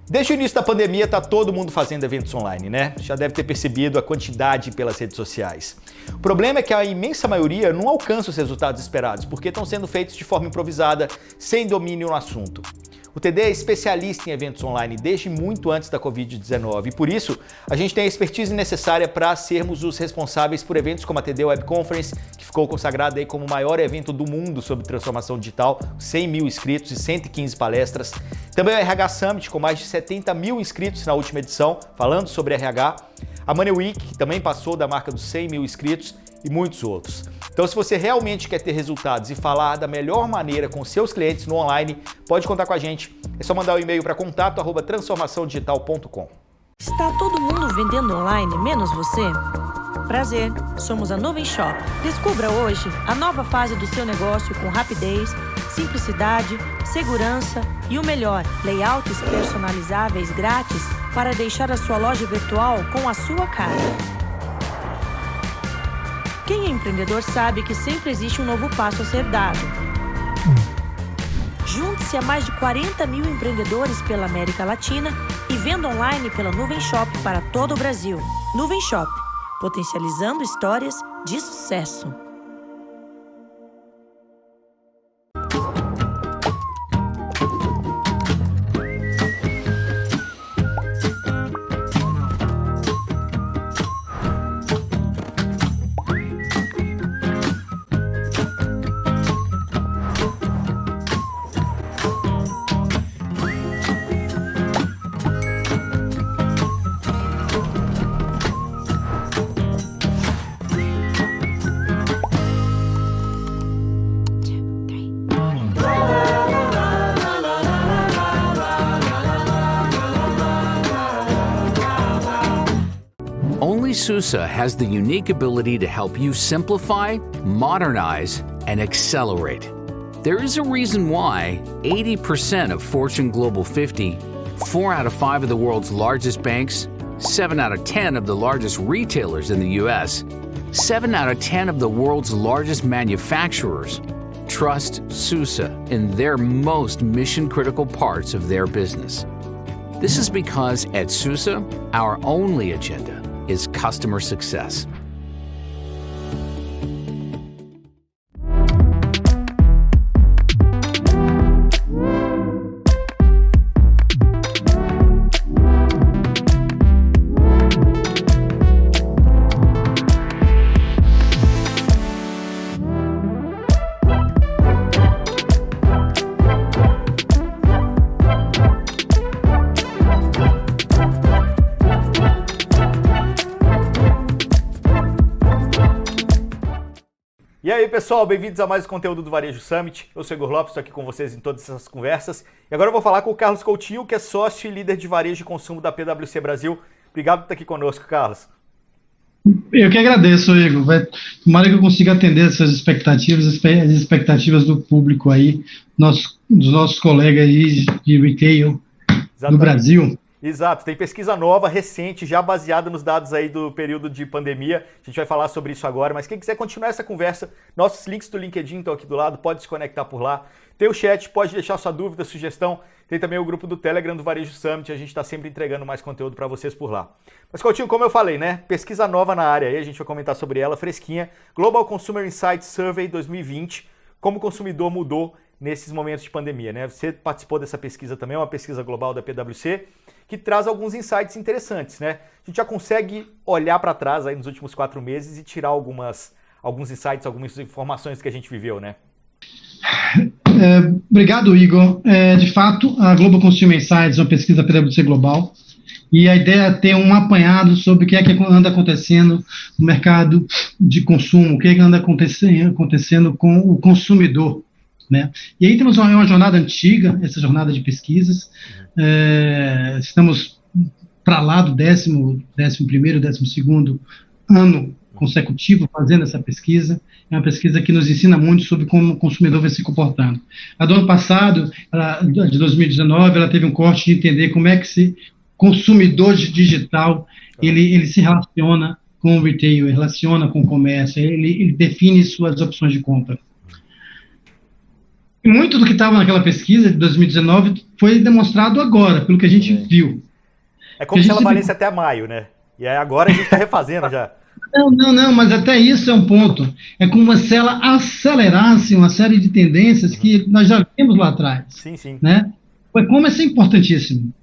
Desde o início da pandemia, está todo mundo fazendo eventos online, né? Já deve ter percebido a quantidade pelas redes sociais. O problema é que a imensa maioria não alcança os resultados esperados, porque estão sendo feitos de forma improvisada, sem domínio no assunto. O TD é especialista em eventos online desde muito antes da Covid-19 e por isso a gente tem a expertise necessária para sermos os responsáveis por eventos como a TD Web Conference, que ficou consagrada aí como o maior evento do mundo sobre transformação digital, 100 mil inscritos e 115 palestras. Também o RH Summit, com mais de 70 mil inscritos na última edição, falando sobre RH. A Money Week, que também passou da marca dos 100 mil inscritos, e muitos outros. Então, se você realmente quer ter resultados e falar da melhor maneira com seus clientes no online, pode contar com a gente. É só mandar um e-mail para contato@transformaçãodigital.com. Está todo mundo vendendo online, menos você? Prazer, somos a Nuvem Shop. Descubra hoje a nova fase do seu negócio com rapidez, simplicidade, segurança e o melhor, layouts personalizáveis grátis para deixar a sua loja virtual com a sua cara. Quem é empreendedor sabe que sempre existe um novo passo a ser dado. Junte-se a mais de 40 mil empreendedores pela América Latina e venda online pela Nuvem Shop para todo o Brasil. Nuvem Shop, potencializando histórias de sucesso. Only SUSE has the unique ability to help you simplify, modernize, and accelerate. There is a reason why 80% of Fortune Global 50, 4 out of 5 of the world's largest banks, 7 out of 10 of the largest retailers in the US, 7 out of 10 of the world's largest manufacturers trust SUSE in their most mission-critical parts of their business. This is because at SUSE, our only agenda is customer success. E aí, pessoal, bem-vindos a mais um conteúdo do Varejo Summit. Eu sou Igor Lopes, estou aqui com vocês em todas essas conversas. E agora eu vou falar com o Carlos Coutinho, que é sócio e líder de varejo e consumo da PwC Brasil. Obrigado por estar aqui conosco, Carlos. Eu que agradeço, Igor. Tomara que eu consiga atender essas expectativas, as expectativas do público aí, dos nossos colegas aí de retail do Brasil. Exato, tem pesquisa nova, recente, já baseada nos dados aí do período de pandemia. A gente vai falar sobre isso agora, mas quem quiser continuar essa conversa, nossos links do LinkedIn estão aqui do lado, pode se conectar por lá. Tem o chat, pode deixar sua dúvida, sugestão. Tem também o grupo do Telegram do Varejo Summit, a gente está sempre entregando mais conteúdo para vocês por lá. Mas, Coutinho, como eu falei, né? Pesquisa nova na área aí, a gente vai comentar sobre ela, fresquinha. Global Consumer Insights Survey 2020, como o consumidor mudou nesses momentos de pandemia, né? Você participou dessa pesquisa também, é uma pesquisa global da PwC, que traz alguns insights interessantes, né? A gente já consegue olhar para trás aí nos últimos 4 meses e tirar alguns insights, algumas informações que a gente viveu, né? Obrigado, Igor. De fato, a Global Consumer Insights é uma pesquisa PwC global e a ideia é ter um apanhado sobre o que é que anda acontecendo no mercado de consumo, o que é que anda acontecendo com o consumidor, né? E aí temos uma jornada antiga, essa jornada de pesquisas. Estamos para lá do 11º, 12º ano consecutivo fazendo essa pesquisa. É uma pesquisa que nos ensina muito sobre como o consumidor vai se comportando. A do ano passado, de 2019, ela teve um corte de entender como é que esse consumidor digital ele se relaciona com o retail, ele relaciona com o comércio, ele define suas opções de compra. Muito do que estava naquela pesquisa de 2019 foi demonstrado agora, pelo que a gente viu. É como se ela valesse até maio, né? E aí agora a gente está refazendo já. Não, mas até isso é um ponto. É como se ela acelerasse uma série de tendências que nós já vimos lá atrás. Sim. Né? O e-commerce é importantíssimo.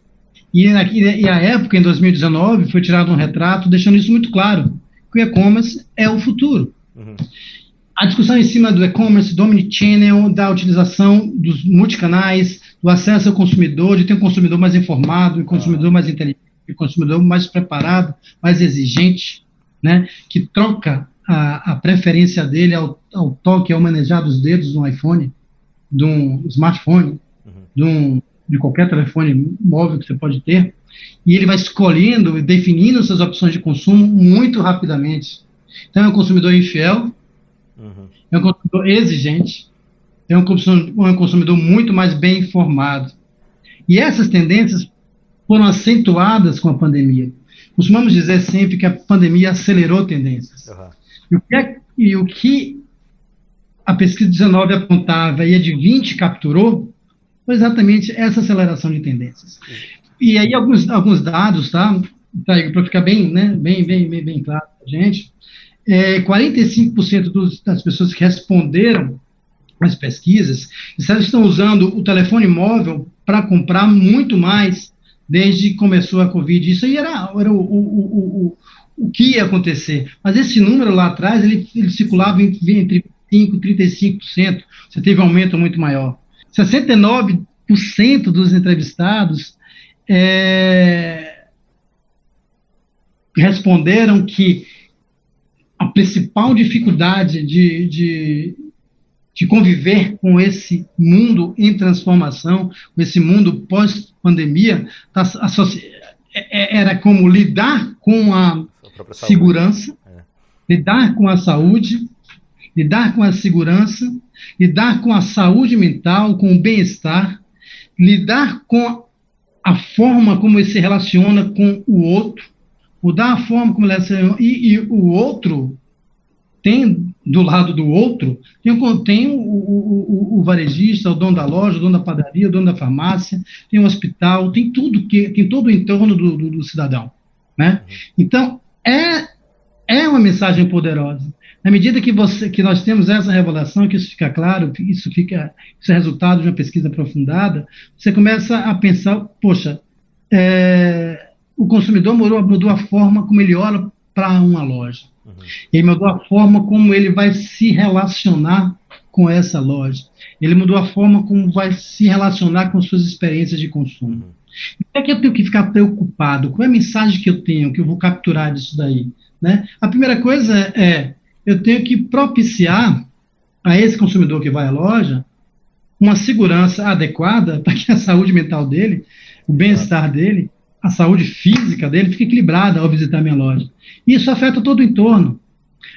E a época, em 2019, foi tirado um retrato deixando isso muito claro, que o e-commerce é o futuro. A discussão em cima do e-commerce, do omnichannel, da utilização dos multicanais, do acesso ao consumidor, de ter um consumidor mais informado, um consumidor mais inteligente, um consumidor mais preparado, mais exigente, né, que troca a preferência dele ao toque, ao manejar dos dedos no iPhone, de um smartphone, de qualquer telefone móvel que você pode ter, e ele vai escolhendo e definindo suas opções de consumo muito rapidamente. Então é um consumidor infiel, é um consumidor exigente, é um consumidor muito mais bem informado. E essas tendências foram acentuadas com a pandemia. Costumamos dizer sempre que a pandemia acelerou tendências. E o que a pesquisa 19 apontava e a de 20 capturou foi exatamente essa aceleração de tendências. E aí alguns dados, tá para ficar bem claro para a gente, 45% das pessoas que responderam às pesquisas estão usando o telefone móvel para comprar muito mais desde que começou a Covid. Isso aí era o que ia acontecer. Mas esse número lá atrás, ele circulava entre 5% e 35%. Você teve um aumento muito maior. 69% dos entrevistados responderam que a principal dificuldade de conviver com esse mundo em transformação, com esse mundo pós-pandemia, era como lidar com a segurança, lidar com a saúde, lidar com a segurança, lidar com a saúde mental, com o bem-estar, lidar com a forma como ele se relaciona com o outro, mudar a forma como ele se relaciona, e o outro tem, do lado do outro, tem o varejista, o dono da loja, o dono da padaria, o dono da farmácia, tem o hospital, tem tem todo o entorno do cidadão, né? Então, é uma mensagem poderosa. Na medida que nós temos essa revelação, que isso fica claro, isso é resultado de uma pesquisa aprofundada, você começa a pensar, poxa, o consumidor mudou a forma como ele olha para uma loja. Ele mudou a forma como ele vai se relacionar com essa loja. Ele mudou a forma como vai se relacionar com suas experiências de consumo. Por que eu tenho que ficar preocupado? Qual é a mensagem que eu tenho, que eu vou capturar disso daí? Né? A primeira coisa eu tenho que propiciar a esse consumidor que vai à loja uma segurança adequada para que a saúde mental dele, o bem-estar dele, a saúde física dele fique equilibrada ao visitar minha loja. Isso afeta todo o entorno.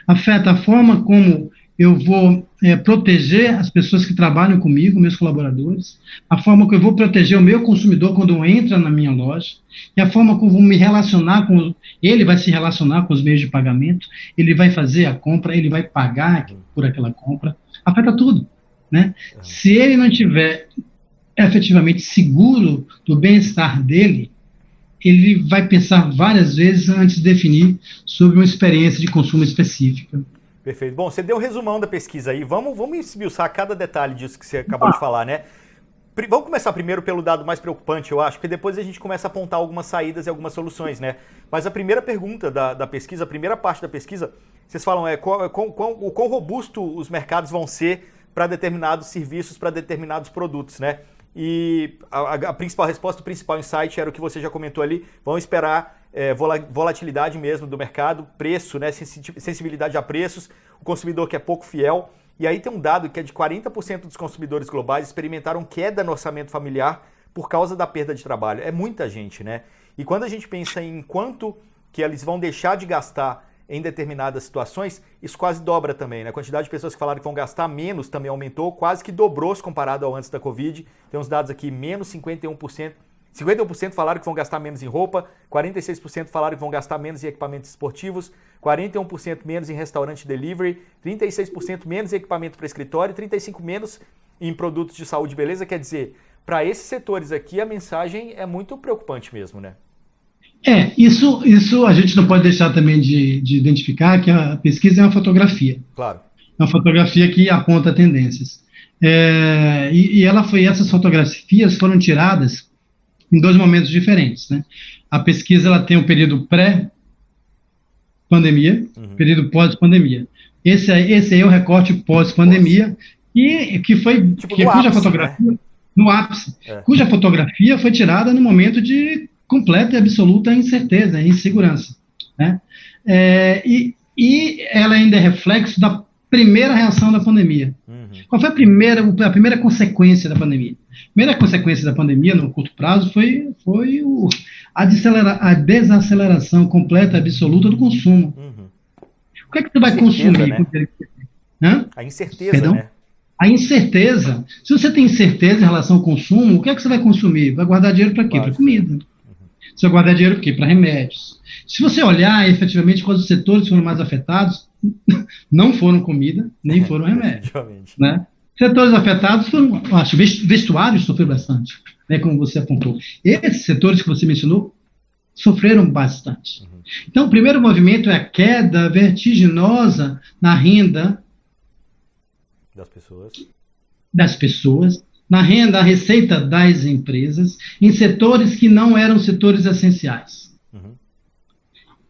Afeta a forma como eu vou proteger as pessoas que trabalham comigo, meus colaboradores, a forma que eu vou proteger o meu consumidor quando entra na minha loja, e a forma como eu vou me relacionar ele vai se relacionar com os meios de pagamento, ele vai fazer a compra, ele vai pagar por aquela compra, afeta tudo, né? Se ele não estiver efetivamente seguro do bem-estar dele, ele vai pensar várias vezes antes de definir sobre uma experiência de consumo específica. Perfeito. Bom, você deu um resumão da pesquisa aí. Vamos esmiuçar cada detalhe disso que você acabou de falar, né? Vamos começar primeiro pelo dado mais preocupante, eu acho, porque depois a gente começa a apontar algumas saídas e algumas soluções, né? Mas a primeira pergunta da pesquisa, a primeira parte da pesquisa, vocês falam o quão robusto os mercados vão ser para determinados serviços, para determinados produtos, né? E a principal resposta, o principal insight era o que você já comentou ali, vão esperar volatilidade mesmo do mercado, preço, né, sensibilidade a preços, o consumidor que é pouco fiel. E aí tem um dado que é de 40% dos consumidores globais experimentaram queda no orçamento familiar por causa da perda de trabalho. É muita gente, né? E quando a gente pensa em quanto que eles vão deixar de gastar em determinadas situações, isso quase dobra também, né? A quantidade de pessoas que falaram que vão gastar menos também aumentou, quase que dobrou se comparado ao antes da Covid. Tem uns dados aqui, menos 51%. 51% falaram que vão gastar menos em roupa, 46% falaram que vão gastar menos em equipamentos esportivos, 41% menos em restaurante delivery, 36% menos em equipamento para escritório, 35% menos em produtos de saúde e beleza. Quer dizer, para esses setores aqui, a mensagem é muito preocupante mesmo, né? Isso a gente não pode deixar também de identificar que a pesquisa é uma fotografia. Claro. É uma fotografia que aponta tendências. Essas fotografias foram tiradas em 2 momentos diferentes, né? A pesquisa ela tem um período pré-pandemia, período pós-pandemia. Esse aí é o recorte pós-pandemia, cuja fotografia, né? No ápice, cuja fotografia foi tirada no momento de completa e absoluta incerteza e insegurança, né? E ela ainda é reflexo da primeira reação da pandemia. Qual foi a primeira consequência da pandemia? A primeira consequência da pandemia, no curto prazo, foi a desaceleração completa e absoluta do consumo. O que é que você vai consumir? Né? A incerteza, Perdão? né? A incerteza. Se você tem incerteza em relação ao consumo, o que é que você vai consumir? Vai guardar dinheiro para quê? Para comida. Você vai guardar dinheiro para quê? Para remédios. Se você olhar, efetivamente, quais os setores foram mais afetados, não foram comida, nem foram remédio. Né? Setores afetados foram, acho, vestuários sofreram bastante, né, como você apontou. Esses setores que você mencionou sofreram bastante. Então, o primeiro movimento é a queda vertiginosa na renda das pessoas, na receita das empresas, em setores que não eram setores essenciais.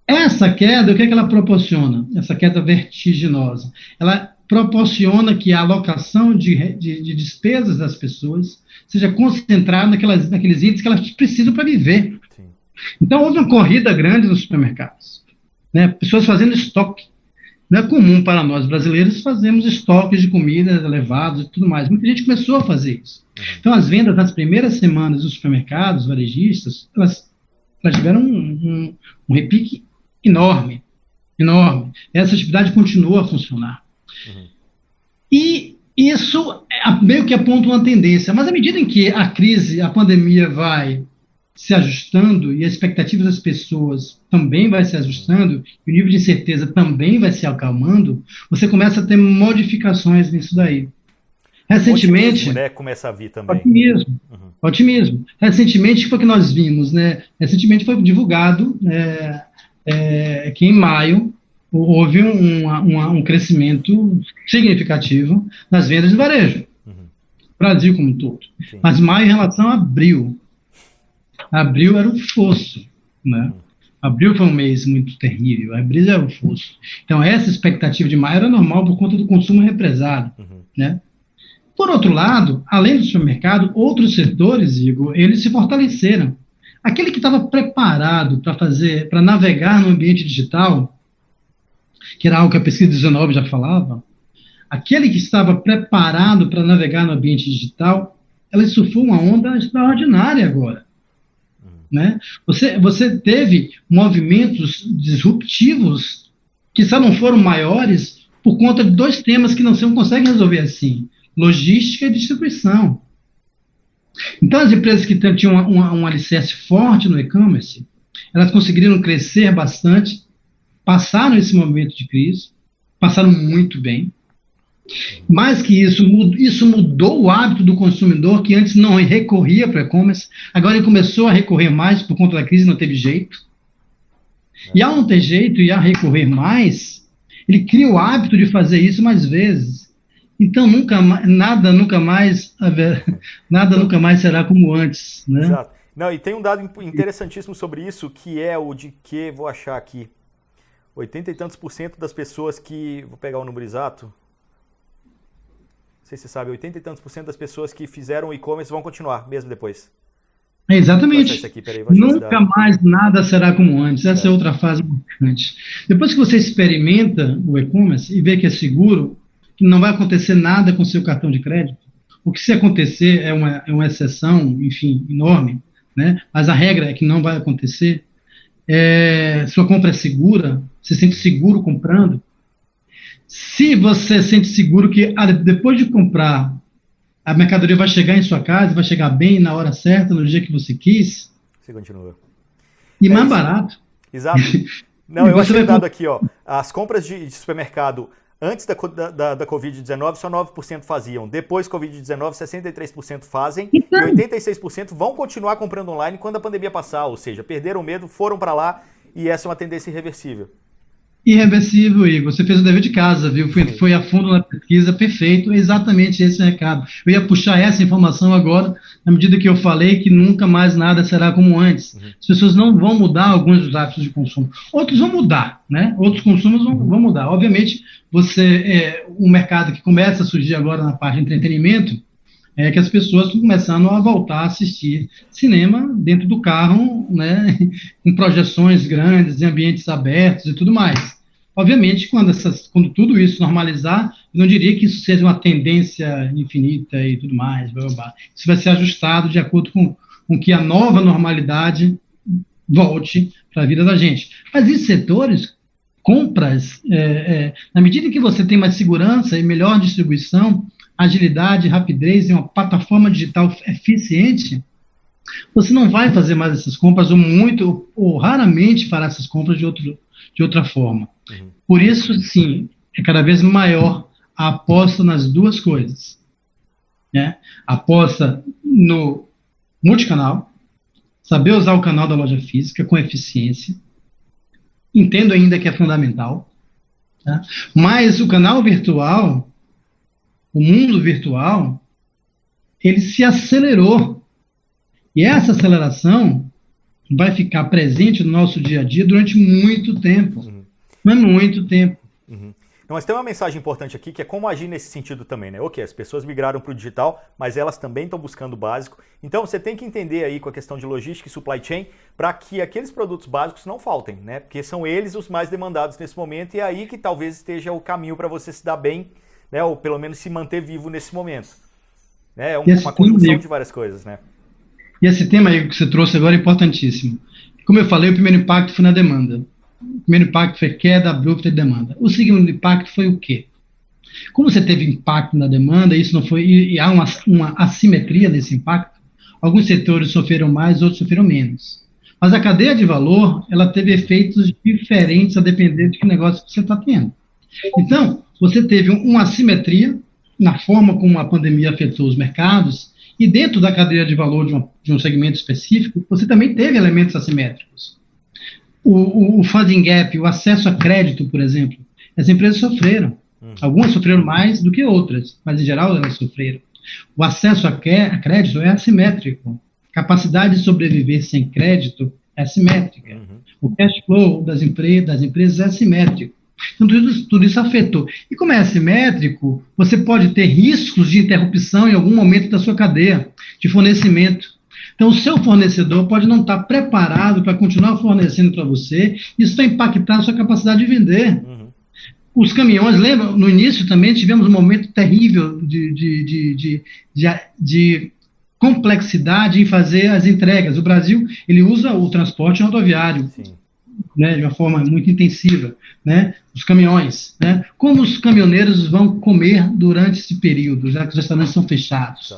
Essa queda, o que é que ela proporciona? Essa queda vertiginosa. Ela proporciona que a alocação de despesas das pessoas seja concentrada naqueles itens que elas precisam para viver. Sim. Então, houve uma corrida grande nos supermercados, né? Pessoas fazendo estoque. Não é comum para nós brasileiros fazermos estoques de comida elevados e tudo mais. Muita gente começou a fazer isso. Então, as vendas nas primeiras semanas dos supermercados, varejistas, elas tiveram um repique enorme. Essa atividade continua a funcionar. E isso meio que aponta uma tendência. Mas à medida em que a crise, a pandemia vai se ajustando e a expectativa das pessoas também vai se ajustando, e o nível de incerteza também vai se acalmando, você começa a ter modificações nisso daí. Recentemente... Otimismo, né? Começa a vir também. Otimismo. Recentemente, foi o que nós vimos, né? Recentemente foi divulgado que em maio houve um crescimento significativo nas vendas de varejo. Brasil como um todo. Sim. Mas maio em relação a abril. Abril era um fosso, né? Abril foi um mês muito terrível, abril era um fosso. Então, essa expectativa de maio era normal por conta do consumo represado, né? Por outro lado, além do supermercado, outros setores, Igor, eles se fortaleceram. Aquele que estava preparado para navegar no ambiente digital, que era algo que a pesquisa 19 já falava, aquele que estava preparado para navegar no ambiente digital, ela surfou uma onda extraordinária agora. Né? Você teve movimentos disruptivos que só não foram maiores por conta de 2 temas que não se conseguem resolver assim: logística e distribuição. Então, as empresas que tinham um alicerce forte no e-commerce, elas conseguiram crescer bastante, passaram esse momento de crise, passaram muito bem. Mais que isso mudou o hábito do consumidor, que antes não recorria para o e-commerce, agora ele começou a recorrer mais por conta da crise, não teve jeito. E ao não ter jeito e a recorrer mais, ele cria o hábito de fazer isso mais vezes. Então, nada nunca mais será como antes. Né? Exato. Não, e tem um dado interessantíssimo sobre isso, que é o de que, vou achar aqui, 80 e tantos % das pessoas que, vou pegar o número exato, não sei se você sabe, 80 e tantos % das pessoas que fizeram o e-commerce vão continuar, mesmo depois. Exatamente. Nunca mais nada será como antes. Essa é outra fase importante. Depois que você experimenta o e-commerce e vê que é seguro, que não vai acontecer nada com seu cartão de crédito, o que se acontecer é uma exceção, enfim, enorme, né? Mas a regra é que não vai acontecer. Sua compra é segura, você se sente seguro comprando. Se você sente seguro que depois de comprar, a mercadoria vai chegar em sua casa, vai chegar bem na hora certa, no dia que você quis. Você continua. E mais barato. Exato. Não, eu achei dado aqui, ó. As compras de supermercado Antes da Covid-19, só 9% faziam. Depois da Covid-19, 63% fazem. Então, E 86% vão continuar comprando online quando a pandemia passar. Ou seja, perderam o medo, foram para lá e essa é uma tendência irreversível. irreversível, Igor. Você fez o dever de casa, viu? Foi a fundo na pesquisa, perfeito, exatamente esse recado. Eu ia puxar essa informação agora, na medida que eu falei que nunca mais nada será como antes. As pessoas não vão mudar alguns dos hábitos de consumo. Outros vão mudar, né? Outros consumos vão mudar. Obviamente, o mercado que começa a surgir agora na parte de entretenimento, é que as pessoas estão começando a voltar a assistir cinema dentro do carro, né, com projeções grandes, em ambientes abertos e tudo mais. Obviamente, quando tudo isso normalizar, eu não diria que isso seja uma tendência infinita e tudo mais, blá, blá, blá. Isso vai ser ajustado de acordo com que a nova normalidade volte para a vida da gente. Mas em setores, compras, na medida em que você tem mais segurança e melhor distribuição, agilidade, rapidez e uma plataforma digital eficiente, você não vai fazer mais essas compras ou raramente fará essas compras de outra forma. Por isso, sim, é cada vez maior a aposta nas duas coisas, né? A aposta no multicanal, saber usar o canal da loja física com eficiência, entendo ainda que é fundamental, tá? Mas o canal virtual, o mundo virtual, ele se acelerou. E essa aceleração vai ficar presente no nosso dia a dia durante muito tempo. Mas muito tempo. Não, mas tem uma mensagem importante aqui, que é como agir nesse sentido também, né? Ok, as pessoas migraram para o digital, mas elas também estão buscando o básico. Então você tem que entender aí com a questão de logística e supply chain, para que aqueles produtos básicos não faltem, né? Porque são eles os mais demandados nesse momento, e é aí que talvez esteja o caminho para você se dar bem, né, ou pelo menos se manter vivo nesse momento. Né? É uma conjunção de várias coisas, né? E esse tema aí que você trouxe agora é importantíssimo. Como eu falei, o primeiro impacto foi na demanda. O primeiro impacto foi queda abrupta de demanda. O segundo impacto foi o quê? Como você teve impacto na demanda, isso não foi, e há uma assimetria nesse impacto, alguns setores sofreram mais, outros sofreram menos. Mas a cadeia de valor, ela teve efeitos diferentes a depender de que negócio que você está tendo. Então, você teve uma assimetria na forma como a pandemia afetou os mercados, e dentro da cadeia de valor de um segmento específico, você também teve elementos assimétricos. O funding gap, o acesso a crédito, por exemplo, as empresas sofreram. Algumas sofreram mais do que outras, mas em geral elas sofreram. O acesso a crédito é assimétrico. Capacidade de sobreviver sem crédito é assimétrica. O cash flow das empresas é assimétrico. Então, tudo isso afetou. E como é assimétrico, você pode ter riscos de interrupção em algum momento da sua cadeia de fornecimento. Então, o seu fornecedor pode não estar preparado para continuar fornecendo para você, isso vai impactar a sua capacidade de vender. Os caminhões, lembra, no início também tivemos um momento terrível de complexidade em fazer as entregas. O Brasil, ele usa o transporte rodoviário, né, de uma forma muito intensiva, né, os caminhões, né, como os caminhoneiros vão comer durante esse período, já que os restaurantes são fechados.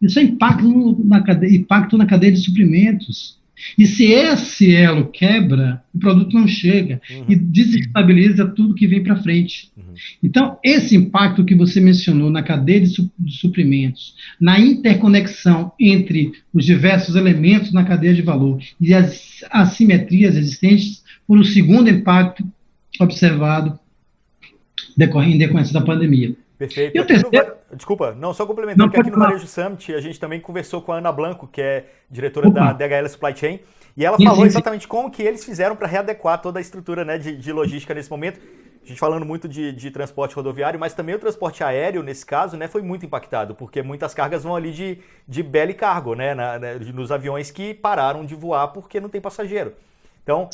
Isso é impacto na cadeia de suprimentos. E se esse elo quebra, o produto não chega e desestabiliza tudo que vem para frente. Então, esse impacto que você mencionou na cadeia de suprimentos, na interconexão entre os diversos elementos na cadeia de valor e as assimetrias existentes, foram o segundo impacto observado em decorrência da pandemia. Perfeito. E o terceiro... Desculpa, só complementando, que aqui no Varejo Summit a gente também conversou com a Ana Blanco, que é diretora da DHL Supply Chain, e ela falou exatamente como que eles fizeram para readequar toda a estrutura, né, de logística nesse momento. A gente falando muito de transporte rodoviário, mas também o transporte aéreo, nesse caso, né, foi muito impactado, porque muitas cargas vão ali de belly cargo, né, nos aviões que pararam de voar porque não tem passageiro. Então,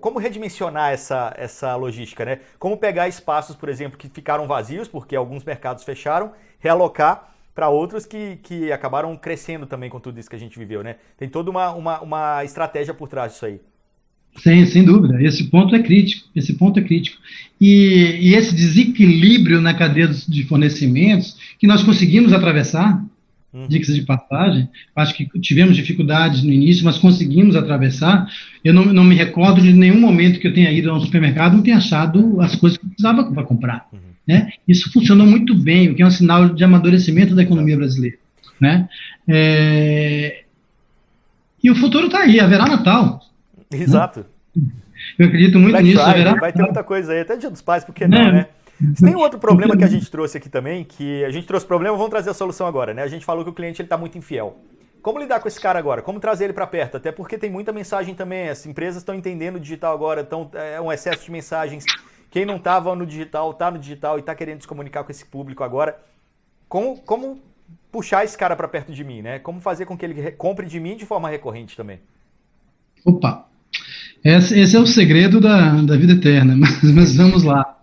como redimensionar essa logística, né? Como pegar espaços, por exemplo, que ficaram vazios, porque alguns mercados fecharam, realocar para outros que acabaram crescendo também com tudo isso que a gente viveu, né? Tem toda uma estratégia por trás disso aí. Sim, sem dúvida. Esse ponto é crítico. E esse desequilíbrio na cadeia de fornecimentos que nós conseguimos atravessar, Dica de passagem, acho que tivemos dificuldades no início, mas conseguimos atravessar. Eu não me recordo de nenhum momento que eu tenha ido ao supermercado e não tenha achado as coisas que eu precisava para comprar. Né? Isso funcionou muito bem, o que é um sinal de amadurecimento da economia brasileira. Né? E o futuro está aí, haverá Natal. Exato. Né? Eu acredito muito Black nisso. Friday, vai ter muita coisa aí, até Dia dos Pais, por que não, né? Tem outro problema que a gente trouxe aqui também, que a gente trouxe problema, vamos trazer a solução agora, né? A gente falou que o cliente está muito infiel. Como lidar com esse cara agora? Como trazer ele para perto? Até porque tem muita mensagem também, as empresas estão entendendo o digital agora, é um excesso de mensagens. Quem não estava no digital, está no digital e está querendo se comunicar com esse público agora. Como puxar esse cara para perto de mim, né? Como fazer com que ele compre de mim de forma recorrente também? Opa, esse é o segredo da vida eterna, mas vamos lá.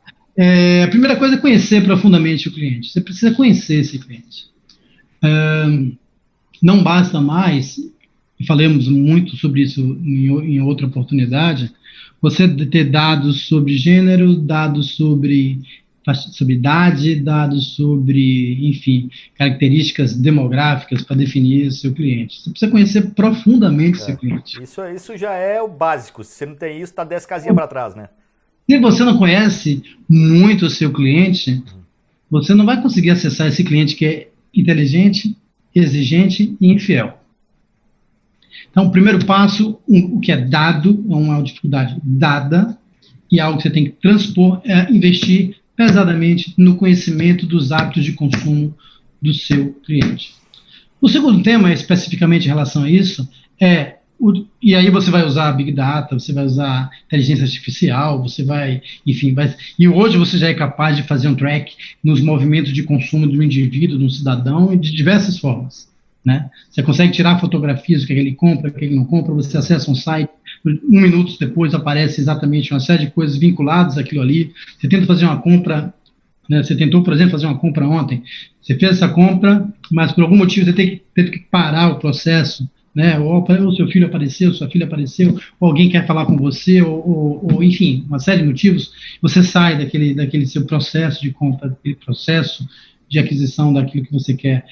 A primeira coisa é conhecer profundamente o cliente. Você precisa conhecer esse cliente. Não basta mais, e falamos muito sobre isso em outra oportunidade, você ter dados sobre gênero, dados sobre idade, dados sobre, enfim, características demográficas para definir o seu cliente. Você precisa conhecer profundamente o seu cliente. Isso já é o básico. Se você não tem isso, está 10 casinhas para trás, né? Se você não conhece muito o seu cliente, você não vai conseguir acessar esse cliente que é inteligente, exigente e infiel. Então, o primeiro passo, o que é dado, é uma dificuldade dada, e algo que você tem que transpor, é investir pesadamente no conhecimento dos hábitos de consumo do seu cliente. O segundo tema, especificamente em relação a isso, e aí você vai usar Big Data, você vai usar inteligência artificial, você vai, enfim, e hoje você já é capaz de fazer um track nos movimentos de consumo do indivíduo, do cidadão, de diversas formas. Né? Você consegue tirar fotografias do que ele compra, o que ele não compra, você acessa um site, 1 minuto depois aparece exatamente uma série de coisas vinculadas àquilo ali, você tenta fazer uma compra, né? Você tentou, por exemplo, fazer uma compra ontem, você fez essa compra, mas por algum motivo você teve que parar o processo, né? Ou seu filho apareceu, sua filha apareceu, ou alguém quer falar com você, ou enfim, uma série de motivos, você sai daquele seu processo de compra, daquele processo de aquisição daquilo que você quer.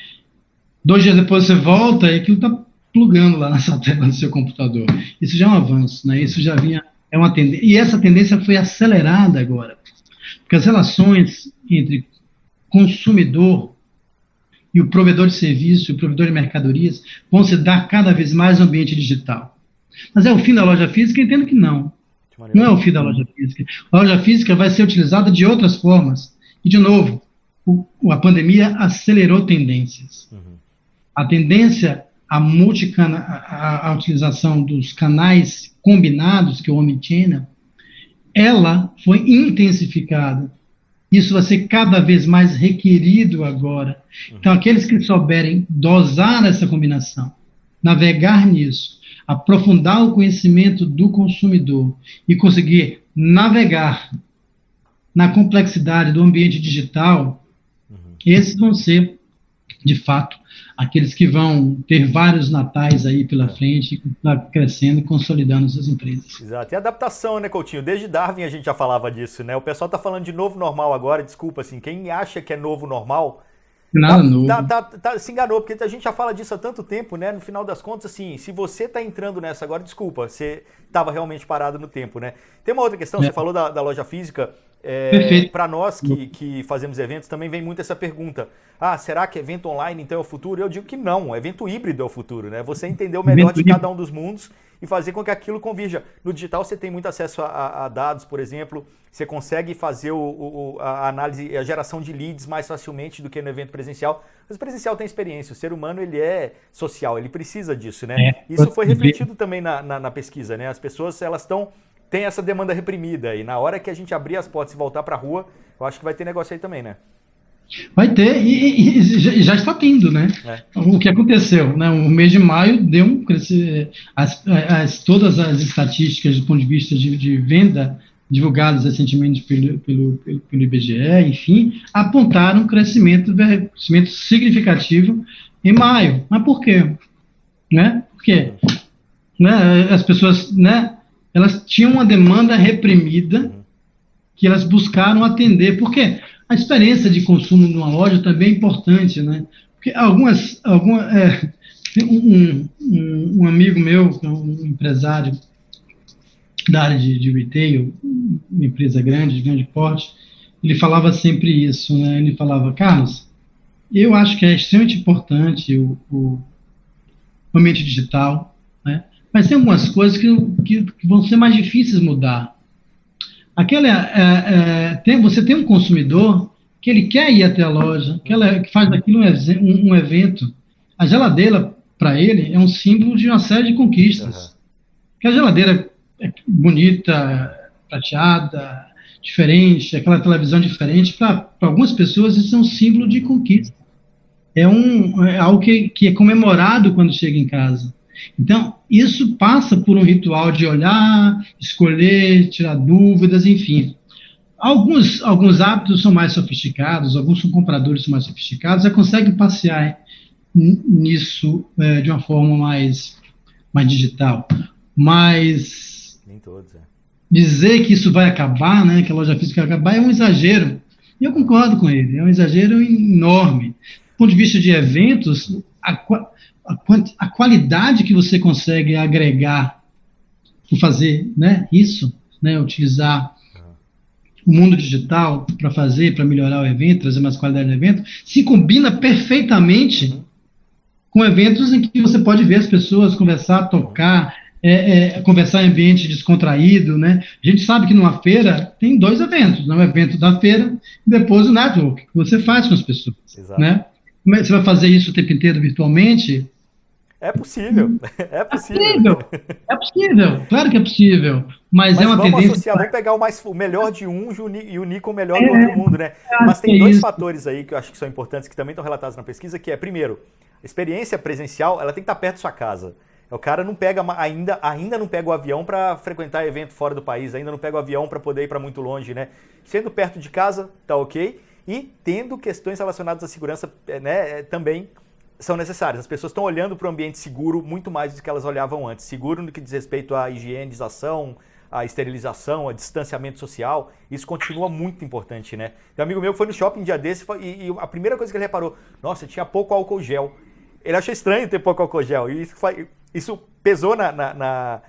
2 dias depois você volta e aquilo está plugando lá nessa tela do seu computador. Isso já é um avanço, né? Isso já é uma tendência. E essa tendência foi acelerada agora. Porque as relações entre consumidor e o provedor de serviço, o provedor de mercadorias, vão se dar cada vez mais no ambiente digital. Mas é o fim da loja física? Eu entendo que não. Não é o fim da loja física. A loja física vai ser utilizada de outras formas. E, de novo, a pandemia acelerou tendências. A tendência à utilização dos canais combinados, que é o Omnichannel, ela foi intensificada. Isso vai ser cada vez mais requerido agora. Então, aqueles que souberem dosar essa combinação, navegar nisso, aprofundar o conhecimento do consumidor e conseguir navegar na complexidade do ambiente digital, esses vão ser, de fato, aqueles que vão ter vários natais aí pela frente, crescendo e consolidando suas empresas. Exato. E adaptação, né, Coutinho? Desde Darwin a gente já falava disso, né? O pessoal tá falando de novo normal agora, desculpa, assim, quem acha que é novo normal... Nada novo. Se enganou, porque a gente já fala disso há tanto tempo, né? No final das contas, assim, se você tá entrando nessa agora, desculpa, você estava realmente parado no tempo, né? Tem uma outra questão, você falou da loja física, para nós que fazemos eventos, também vem muito essa pergunta. Será que evento online então é o futuro? Eu digo que não, evento híbrido é o futuro, né? Você entender o melhor de cada um dos mundos e fazer com que aquilo convirja. No digital você tem muito acesso a dados, por exemplo, você consegue fazer a análise, a geração de leads mais facilmente do que no evento presencial. Mas o presencial tem experiência, o ser humano ele é social, ele precisa disso, né? Isso foi refletido também na pesquisa, né? As pessoas têm essa demanda reprimida e na hora que a gente abrir as portas e voltar para a rua, eu acho que vai ter negócio aí também, né? Vai ter, e já está tendo, né? O que aconteceu, né? O mês de maio deu todas as estatísticas do ponto de vista de venda divulgadas recentemente pelo IBGE, enfim, apontaram um crescimento significativo em maio. Mas por quê? Né? Porque as pessoas, né, elas tinham uma demanda reprimida que elas buscaram atender. Por quê? A experiência de consumo numa loja também é importante, né? Porque um amigo meu, um empresário da área de retail, uma empresa grande, de grande porte, ele falava sempre isso, né? Ele falava, Carlos, eu acho que é extremamente importante o ambiente digital, né? Mas tem algumas coisas que vão ser mais difíceis de mudar. Você tem um consumidor que ele quer ir até a loja, que faz daquilo um evento. A geladeira, para ele, é um símbolo de uma série de conquistas. Porque a geladeira é bonita, prateada, diferente, aquela televisão diferente, para algumas pessoas isso é um símbolo de conquista. É algo que é comemorado quando chega em casa. Então, isso passa por um ritual de olhar, escolher, tirar dúvidas, enfim. Alguns hábitos são mais sofisticados, alguns são compradores são mais sofisticados, já conseguem passear nisso de uma forma mais digital. Mas nem todos, dizer que isso vai acabar, né, que a loja física vai acabar, é um exagero. E eu concordo com ele, é um exagero enorme. Do ponto de vista de eventos, a qualidade que você consegue agregar por fazer, né, isso, né, utilizar o mundo digital para melhorar o evento, trazer mais qualidade no evento, se combina perfeitamente com eventos em que você pode ver as pessoas conversar, tocar, conversar em ambiente descontraído, né? A gente sabe que numa feira tem 2 eventos, né? O evento da feira e depois o network, que você faz com as pessoas. Exato. Né? Como é que você vai fazer isso o tempo inteiro virtualmente? É possível, é possível. É possível, claro que é possível. Mas é uma vamos tendência... associar, vamos pegar o melhor de um e unir com o melhor do outro mundo, né? Mas tem 2 fatores aí que eu acho que são importantes, que também estão relatados na pesquisa, que é, primeiro, a experiência presencial, ela tem que estar perto da sua casa. O cara não pega ainda não pega o avião para frequentar evento fora do país, ainda não pega o avião para poder ir para muito longe, né? Sendo perto de casa, tá ok. E tendo questões relacionadas à segurança, né, também são necessárias. As pessoas estão olhando para o ambiente seguro muito mais do que elas olhavam antes. Seguro no que diz respeito à higienização, à esterilização, a distanciamento social. Isso continua muito importante, né? Tem um amigo meu que foi no shopping um dia desse e a primeira coisa que ele reparou, nossa, tinha pouco álcool gel. Ele achou estranho ter pouco álcool gel. E isso pesou na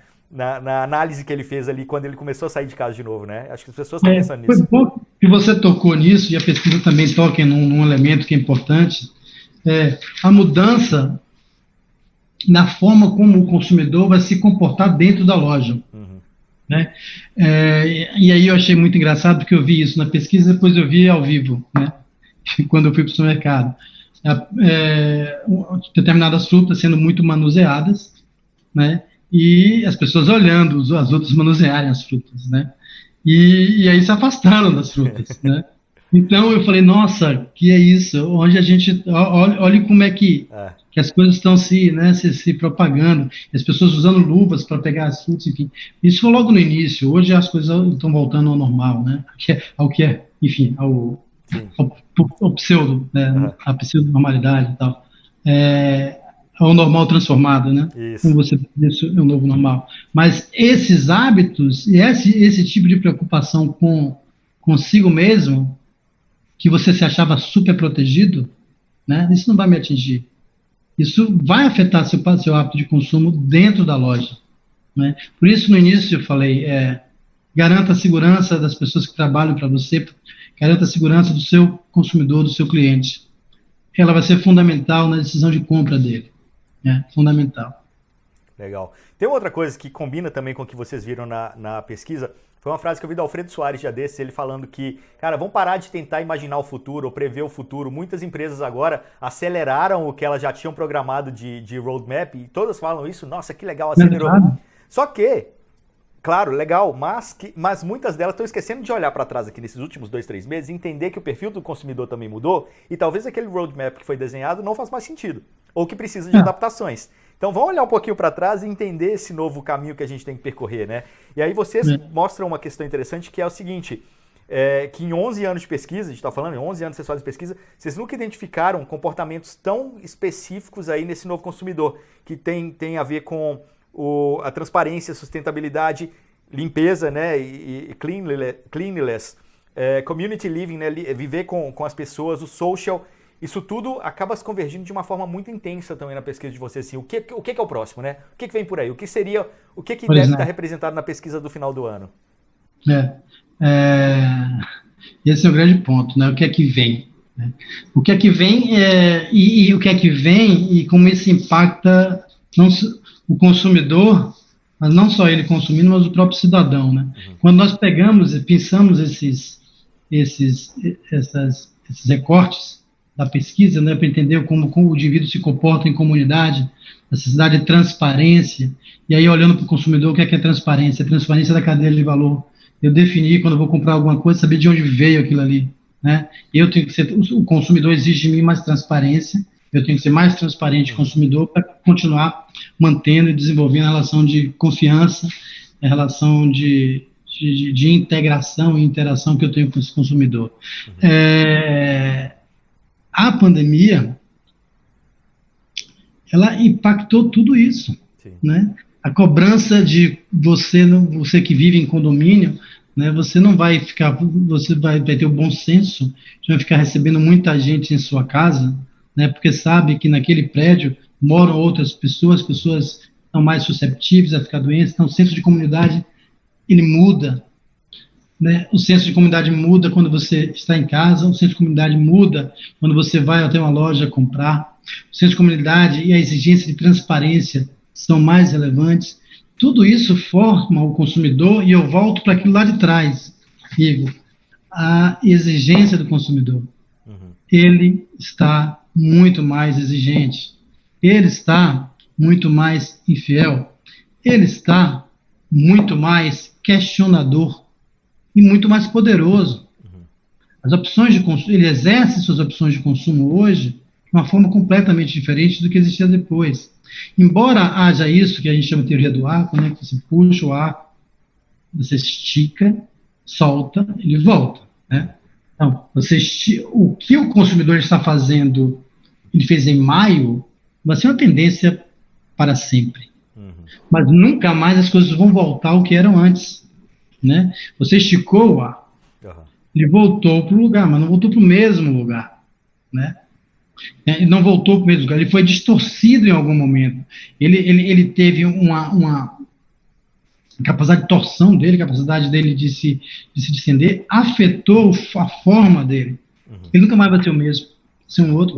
análise que ele fez ali quando ele começou a sair de casa de novo, né? Acho que as pessoas estão pensando nisso. Foi bom que você tocou nisso, e a pesquisa também toca num elemento que é importante, a mudança na forma como o consumidor vai se comportar dentro da loja. Né? E aí eu achei muito engraçado, porque eu vi isso na pesquisa, depois eu vi ao vivo, né? Quando eu fui para o supermercado. Determinadas frutas sendo muito manuseadas, né? E as pessoas olhando as outras manusearem as frutas, né? E aí se afastaram das frutas, né? Então eu falei, nossa, que é isso? Onde a gente... Olha como é que as coisas estão se propagando, as pessoas usando luvas para pegar as frutas, enfim. Isso foi logo no início. Hoje as coisas estão voltando ao normal, né? Enfim, ao pseudo, né? A pseudo-normalidade e tal. Ao normal transformado, né? Isso. Como você disse, é o novo normal. Mas esses hábitos e esse tipo de preocupação consigo mesmo, que você se achava super protegido, né? Isso não vai me atingir. Isso vai afetar seu hábito de consumo dentro da loja, né? Por isso, no início, eu falei, garanta a segurança das pessoas que trabalham para você, garanta a segurança do seu consumidor, do seu cliente. Ela vai ser fundamental na decisão de compra dele. Fundamental. Legal. Tem outra coisa que combina também com o que vocês viram na pesquisa, foi uma frase que eu vi do Alfredo Soares já desses, ele falando que, cara, vamos parar de tentar imaginar o futuro ou prever o futuro. Muitas empresas agora aceleraram o que elas já tinham programado de roadmap e todas falam isso, nossa, que legal, acelerou. Só que, claro, legal, mas muitas delas estão esquecendo de olhar para trás aqui nesses últimos 2-3 meses e entender que o perfil do consumidor também mudou e talvez aquele roadmap que foi desenhado não faz mais sentido ou que precisa de adaptações. Então vamos olhar um pouquinho para trás e entender esse novo caminho que a gente tem que percorrer, né? E aí vocês mostram uma questão interessante que é o seguinte, que em 11 anos de pesquisa, a gente está falando, em 11 anos que vocês fazem pesquisa, vocês nunca identificaram comportamentos tão específicos aí nesse novo consumidor, que tem a ver com a transparência, sustentabilidade, limpeza, né? E cleanliness, community living, né? Viver com as pessoas, o social isso tudo acaba se convergindo de uma forma muito intensa também na pesquisa de vocês. Assim, o que é o próximo, né? O que vem por aí? O que deve estar representado na pesquisa do final do ano? Esse é o grande ponto, né? O que é que vem? Né? O que é que vem e o que é que vem e como isso impacta o consumidor, mas não só ele consumindo, mas o próprio cidadão, né? Quando nós pegamos e pensamos esses recortes da pesquisa, né, para entender como o indivíduo se comporta em comunidade, necessidade de transparência, e aí olhando para o consumidor, o que é transparência? A transparência da cadeia de valor. Eu definir, quando eu vou comprar alguma coisa, saber de onde veio aquilo ali, né? Eu tenho que ser, o consumidor exige de mim mais transparência, eu tenho que ser mais transparente consumidor para continuar mantendo e desenvolvendo a relação de confiança, a relação de integração e interação que eu tenho com esse consumidor. A pandemia, ela impactou tudo isso, né? A cobrança de você que vive em condomínio, né? Você não vai ficar, você vai ter o bom senso de não ficar recebendo muita gente em sua casa, né? Porque sabe que naquele prédio moram outras pessoas estão mais susceptíveis a ficar doentes, então o senso de comunidade, ele muda, né? O senso de comunidade muda quando você está em casa, o senso de comunidade muda quando você vai até uma loja comprar, o senso de comunidade e a exigência de transparência são mais relevantes. Tudo isso forma o consumidor, e eu volto para aquilo lá de trás, Igor, a exigência do consumidor. Ele está muito mais exigente, ele está muito mais infiel, ele está muito mais questionador e muito mais poderoso. As opções de consumo, ele exerce suas opções de consumo hoje de uma forma completamente diferente do que existia depois. Embora haja isso que a gente chama de teoria do arco, né, que você puxa o arco, você estica, solta, ele volta, né? Então, o que o consumidor está fazendo, ele fez em maio, vai ser uma tendência para sempre. Mas nunca mais as coisas vão voltar ao que eram antes, né? Você esticou o arco, ele voltou para o lugar, mas não voltou para o mesmo lugar, né? Ele não voltou para o mesmo lugar, ele foi distorcido em algum momento. Ele teve uma capacidade de torção dele, capacidade dele de se distender, afetou a forma dele. Ele nunca mais vai ser o mesmo, vai ser um outro,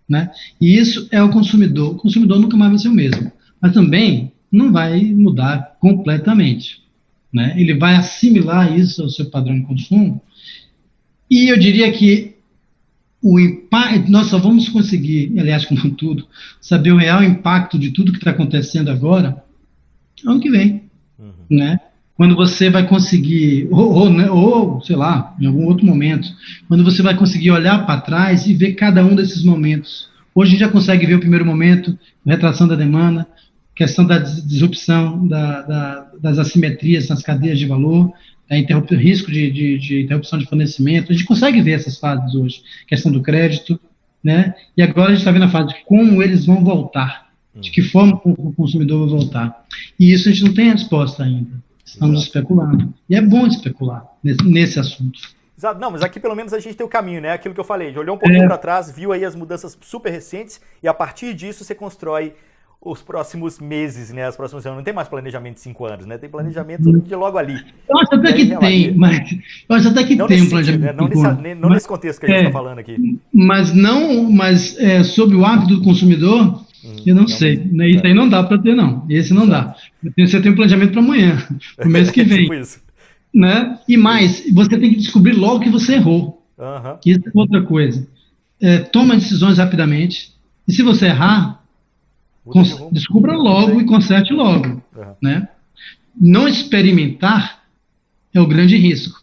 né? E isso é o consumidor. O consumidor nunca mais vai ser o mesmo, mas também não vai mudar completamente, né? Ele vai assimilar isso ao seu padrão de consumo, e eu diria que o impacto, nós só vamos conseguir, aliás, como tudo, saber o real impacto de tudo que está acontecendo agora ano que vem, né? Quando você vai conseguir, ou, sei lá, em algum outro momento, quando você vai conseguir olhar para trás e ver cada um desses momentos. Hoje a gente já consegue ver o primeiro momento, retração da demanda, questão da disrupção das assimetrias nas cadeias de valor, risco de interrupção de fornecimento. A gente consegue ver essas fases hoje, questão do crédito, né? E agora a gente está vendo a fase de como eles vão voltar, de que forma o consumidor vai voltar. E isso a gente não tem a resposta ainda. Estamos especulando. E é bom especular nesse assunto. Exato. Não, mas aqui pelo menos a gente tem o caminho, né? Aquilo que eu falei, a gente olhou um pouquinho para trás, viu aí as mudanças super recentes, e a partir disso você constrói os próximos meses, né? As próximas anos. Não tem mais planejamento de 5 anos, né? Tem planejamento de logo ali. Eu acho até que tem, mas eu acho até que tem um planejamento. Não nesse contexto que a gente está falando aqui. Mas sob o hábito do consumidor, eu não sei. Né? Isso aí não dá para ter, não. Esse não dá. Você tem um planejamento para amanhã, para o mês que vem. Tipo isso. Né? E mais, você tem que descobrir logo que você errou. Isso é outra coisa. Toma decisões rapidamente. E se você errar, descubra logo e conserte logo. Né? Não experimentar é o grande risco.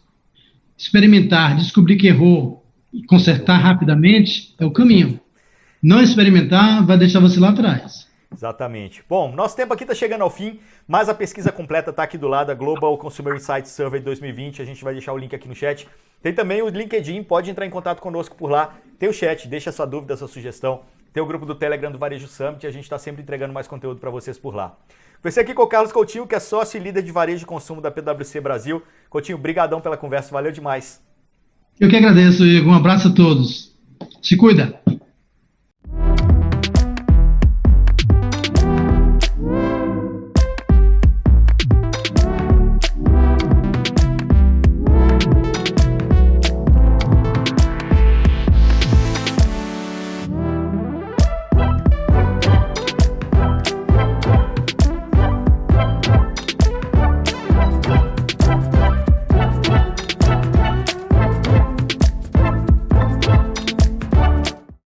Experimentar, descobrir que errou e consertar rapidamente é o caminho. Não experimentar vai deixar você lá atrás. Exatamente. Bom, nosso tempo aqui está chegando ao fim, mas a pesquisa completa está aqui do lado, a Global Consumer Insights Survey 2020. A gente vai deixar o link aqui no chat. Tem também o LinkedIn, pode entrar em contato conosco por lá. Tem o chat, deixa sua dúvida, sua sugestão. Tem o grupo do Telegram do Varejo Summit, a gente está sempre entregando mais conteúdo para vocês por lá. Conversei aqui com o Carlos Coutinho, que é sócio e líder de varejo e consumo da PwC Brasil. Coutinho, brigadão pela conversa, valeu demais. Eu que agradeço, Igor. Um abraço a todos. Se cuida.